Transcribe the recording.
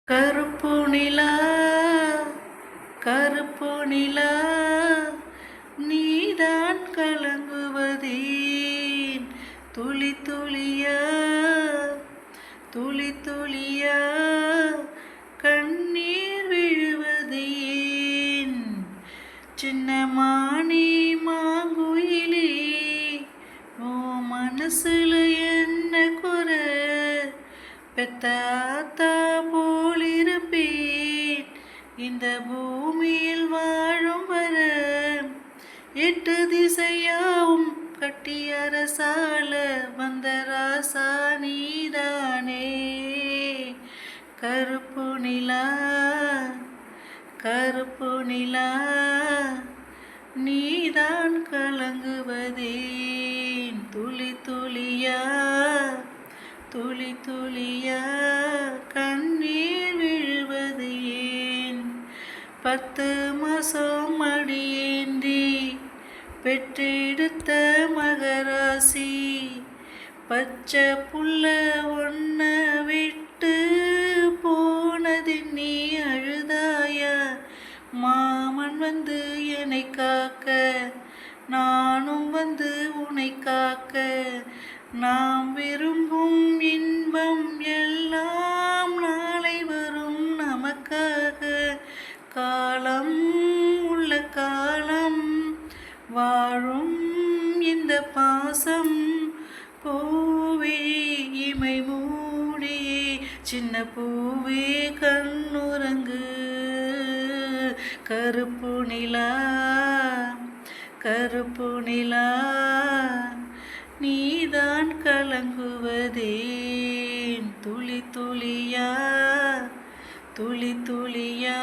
கருப்பு நிலா கருப்பு நிலா நீதான் கலங்குவதேன் துளி துளியா துளி துளியா கண்ணீர் விழுவதேன் சின்னமானி மாங்குயிலே ஓ மனசுல என்ன குறை பெத்தாத்தா போலிருப்பேன் இந்த பூமியில் வாழும் வர 8 திசையாவும் கட்டி அரசால வந்த ராசா நீதானே கருப்பு நிலா கருப்பு நிலா நீதான் கலங்குவதேன் துளி துளியா துளி துளியா கண்ணீர் விழுவது ஏன் 10 மாசம் மடியேந்தி பெற்றெடுத்த மகராசி பச்சை புள்ள ஒன்ன விட்டு போனது நீ அழுதாயா மாமன் வந்து என்னை காக்க நானும் வந்து உன்னை காக்க நாம் விரும்பும் இன்பம் எல்லாம் நாளை வரும் நமக்காக காலம் உள்ள காலம் வாழும் இந்த பாசம் பூவே இமை மூடியே சின்ன பூவே கண்ணுறங்கு கருப்பு நிலா கருப்பு நிலா நீதான் கலங்குவதேன் துளி துளியா துளி துளியா